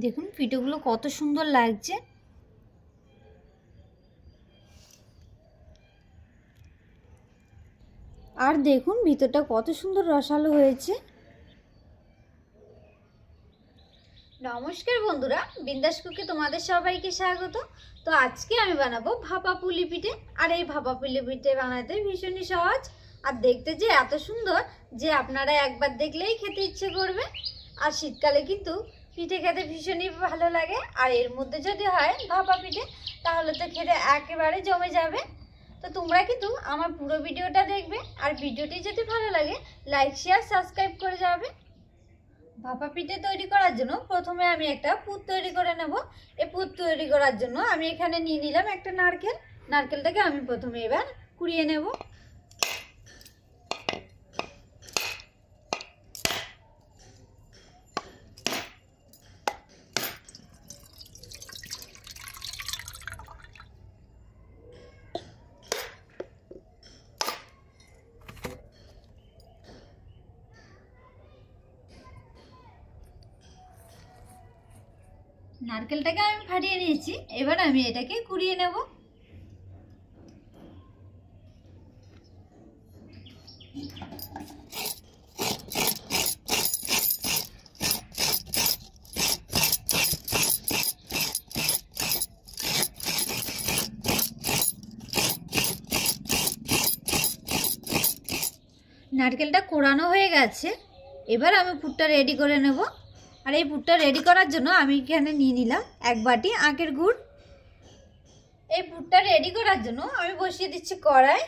দেখুন পিঠেগুলো কত সুন্দর লাগছে। আর দেখুন ভিতরটা কত সুন্দর রসালো হয়েছে। নমস্কার বন্ধুরা, বিন্দাস কুকে তোমাদের সবাইকে স্বাগত। তো আজকে আমি বানাবো ভাপা পুলি পিঠে। আর এই ভাপা পুলি পিঠে বানাতে ভীষণই সহজ আর দেখতে যে এত সুন্দর যে আপনারা একবার দেখলেই খেতে ইচ্ছে করবে। আর শীতকালে কিন্তু পিঠে খেতে ভীষণই ভালো লাগে। আর এর মধ্যে যদি হয় ভাপা পিঠে তাহলে তো খেতে একেবারে জমে যাবে। তো তোমরা কিন্তু আমার পুরো ভিডিওটা দেখবে আর ভিডিওটি যদি ভালো লাগে লাইক শেয়ার সাবস্ক্রাইব করে যাবে। ভাপা পিঠে তৈরি করার জন্য প্রথমে আমি একটা পুর তৈরি করে নেব। এই পুর তৈরি করার জন্য আমি এখানে নিয়ে নিলাম একটা নারকেল। নারকেলটাকে আমি প্রথমে এবার কুড়িয়ে নেব। নারকেলটাকে আমি ফাটিয়ে নিয়েছি, এবার আমি এটাকে কুড়িয়ে নেব। নারকেলটা কোড়ানো হয়ে গেছে, এবার আমি পুরটা রেডি করে নেব। আর এই পুরটা রেডি করার জন্য আমি এখানে নিয়ে নিলাম এক বাটি আখের গুড়। এই পুরটা রেডি করার জন্য আমি বসিয়ে দিচ্ছি কড়াই।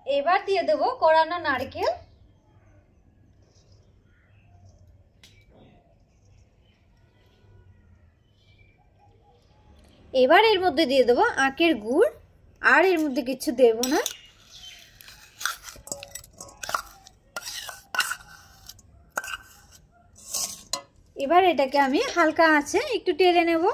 এবার দিয়ে দেবো কোড়ানো নারকেল। এবার এর মধ্যে দিয়ে দেবো আখের গুড়, আর এর মধ্যে কিছু দেব না। এবার এটাকে আমি হালকা আঁচে একটু টেলে নেব।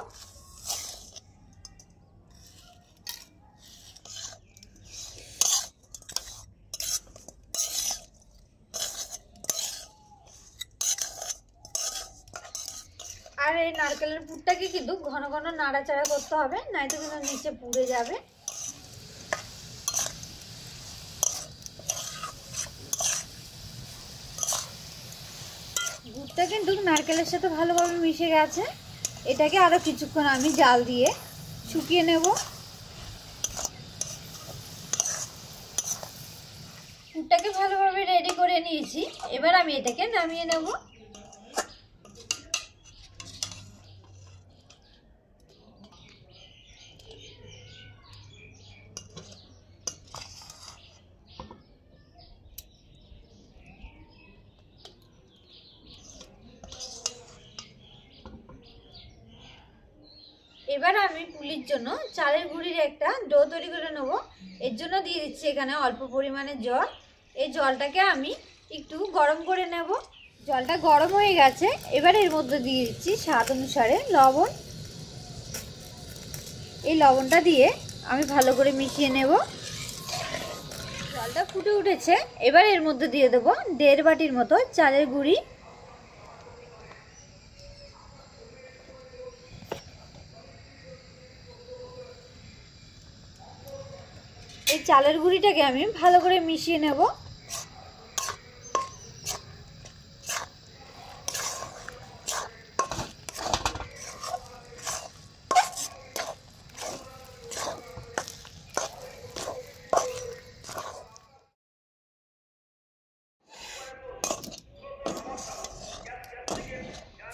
আর এই নারকেলের পুরটাকে কিন্তু ঘন ঘন নাড়াচাড়া করতে হবে, নয়তো কিন্তু নিচে পুড়ে যাবে। গুড়টা কিন্তু নারকেলের সাথে ভালোভাবে মিশে গেছে। এটাকে আরো কিছুক্ষণ আমি জাল দিয়ে শুকিয়ে নেব। পুরটাকে ভালোভাবে রেডি করে নিয়েছি, এবার আমি এটাকে নামিয়ে নেব। এবার আমি পুলির জন্য চালের গুঁড়ির একটা ডো তৈরি করে নেব। এর জন্য দিয়ে দিচ্ছি এখানে অল্প পরিমাণে জল। এই জলটাকে আমি একটু গরম করে নেব। জলটা গরম হয়ে গেছে, এবার এর মধ্যে দিয়ে দিচ্ছি স্বাদ অনুসারে লবণ। এই লবণটা দিয়ে আমি ভালো করে মিশিয়ে নেব। জলটা ফুটে উঠেছে, এবার এর মধ্যে দিয়ে দেবো 1.5 বাটির মতো চালের গুঁড়ি। এই চালের গুঁড়িটাকে আমি ভালো করে মিশিয়ে নেব।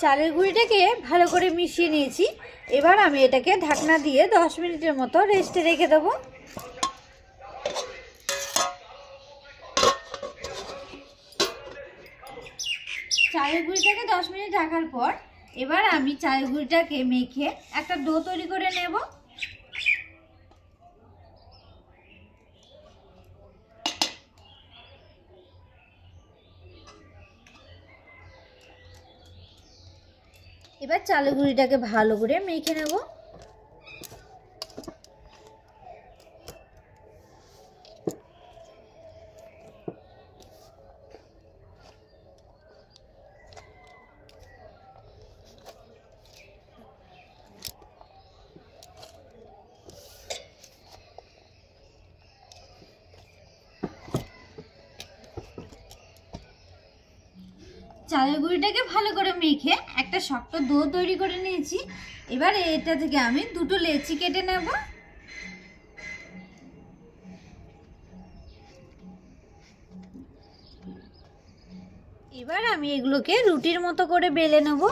চালের গুঁড়িটাকে ভালো করে মিশিয়ে নিয়েছি, এবার আমি এটাকে ঢাকনা দিয়ে 10 মিনিটের মতো রেস্টে রেখে দেবো। চালের গুঁড়িটাকে 10 মিনিট রাখার পর এবার আমি চালের গুঁড়িটাকে মেখে একটা ডো তৈরি করে নেব। এবার চালের গুঁড়িটাকে ভালো করে মেখে নেব। চালের গুঁড়িটাকে ভালো করে মেখে একটা শক্ত ডো তৈরি করে নিয়েছি। এবার এটা থেকে আমি দুটো লেচি কেটে নেব। এবার আমি এগুলোকে রুটির মতো করে বেলে নেব।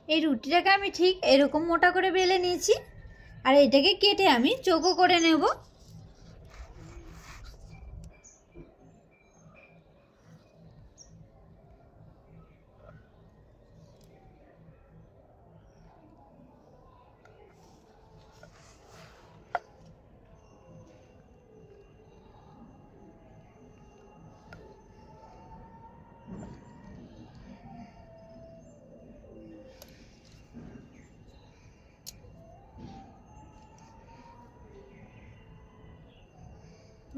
এই রুটিটাকে আমি ঠিক এরকম মোটা করে বেলে নিয়েছি, আর এটাকে কেটে আমি চৌকো করে নেব।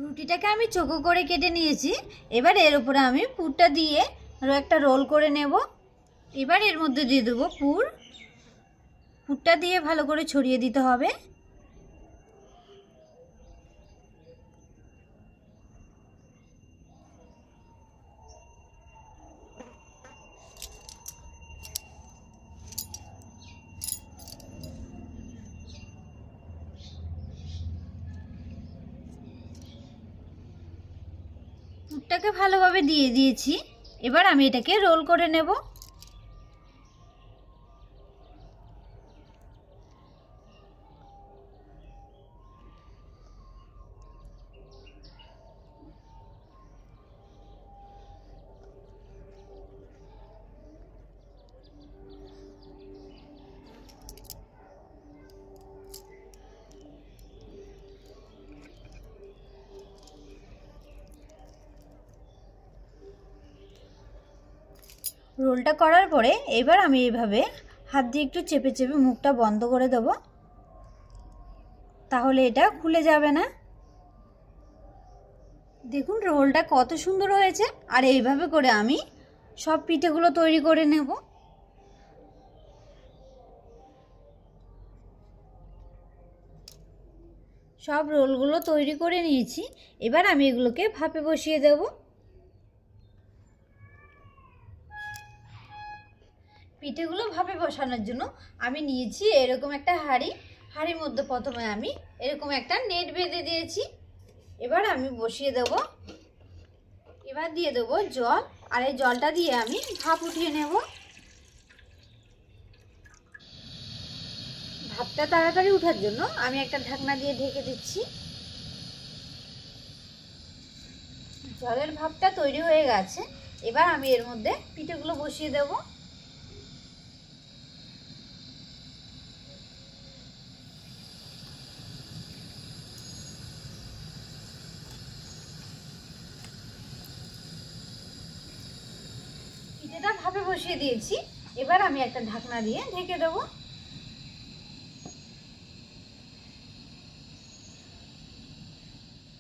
রুটিটাকে আমি চৌকো করে কেটে নিয়েছি। এবার এর উপরে আমি পুরটা দিয়ে একটা রোল করে নেব। এবার এর মধ্যে দিয়ে দেবো পুরটা দিয়ে ভালো করে ছড়িয়ে দিতে হবে। পুরটাকে ভালোভাবে দিয়ে দিয়েছি। এবার আমি এটাকে রোল করে নেব। রোলটা করার পরে এবার আমি এইভাবে হাত দিয়ে একটু চেপে চেপে মুখটা বন্ধ করে দেব, তাহলে এটা খুলে যাবে না। দেখুন রোলটা কত সুন্দর হয়েছে। আর এইভাবে করে আমি সব পিঠেগুলো তৈরি করে নেব। সব রোলগুলো তৈরি করে নিয়েছি। এবার আমি এগুলোকে ভাপে বসিয়ে দেব। পিঠেগুলো ভাপে বসানোর জন্য আমি নিয়েছি এরকম একটা হাঁড়ির মধ্যে প্রথমে আমি এরকম একটা নেট বেঁধে দিয়েছি। এবার আমি বসিয়ে দেব। এবার দিয়ে দেবো জল, আর এই জলটা দিয়ে আমি ভাপ উঠিয়ে নেব। ভাপটা তাড়াতাড়ি ওঠার জন্য আমি একটা ঢাকনা দিয়ে ঢেকে দিচ্ছি। জলের ভাপটা তৈরি হয়ে গেছে। এবার আমি এর মধ্যে পিঠেগুলো বসিয়ে দেব। পিঠেটা ভাপে বসিয়ে দিয়েছি। এবার আমি একটা ঢাকনা দিয়ে ঢেকে দেব।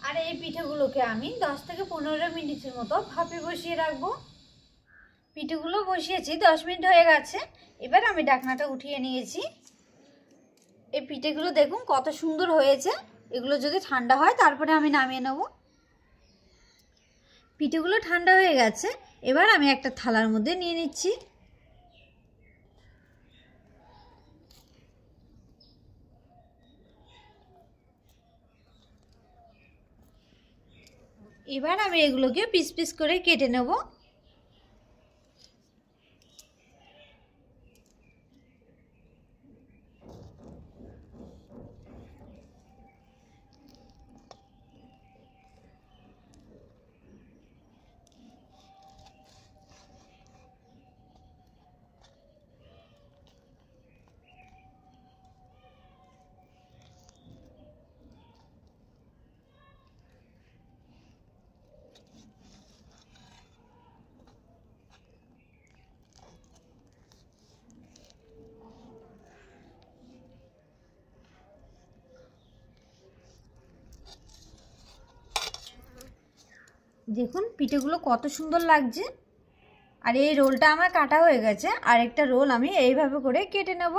আর এই পিঠেগুলোকে আমি 10 থেকে 15 মিনিটের মতো ভাপে বসিয়ে রাখবো। পিঠেগুলো বসিয়েছি, 10 মিনিট হয়ে গেছে। এবার আমি ঢাকনাটা উঠিয়ে নিয়েছি। এই পিঠেগুলো দেখুন কত সুন্দর হয়েছে। এগুলো যদি ঠান্ডা হয় তারপরে আমি নামিয়ে নেব। পিঠেগুলো ঠান্ডা হয়ে গেছে। এবার আমি একটা থালার মধ্যে নিয়ে নিচ্ছি। এবার আমি এগুলোকে পিস পিস করে কেটে নেব। দেখুন পিঠেগুলো কত সুন্দর লাগছে। আর এই রোলটা আমার কাটা হয়ে গেছে, আরেকটা রোল আমি এইভাবে করে কেটে নেব।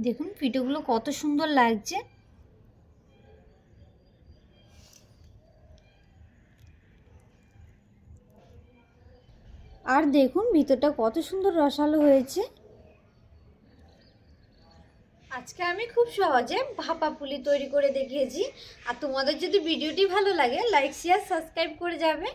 দেখুন পিঠেগুলো কত সুন্দর লাগছে। আর দেখুন ভিতরটা কত সুন্দর রসালো হয়েছে। আজকে আমি খুব সহজে ভাপা পুলি তৈরি করে দেখিয়েছি। আর তোমাদের যদি ভিডিওটি ভালো লাগে লাইক শেয়ার সাবস্ক্রাইব করে যাবে।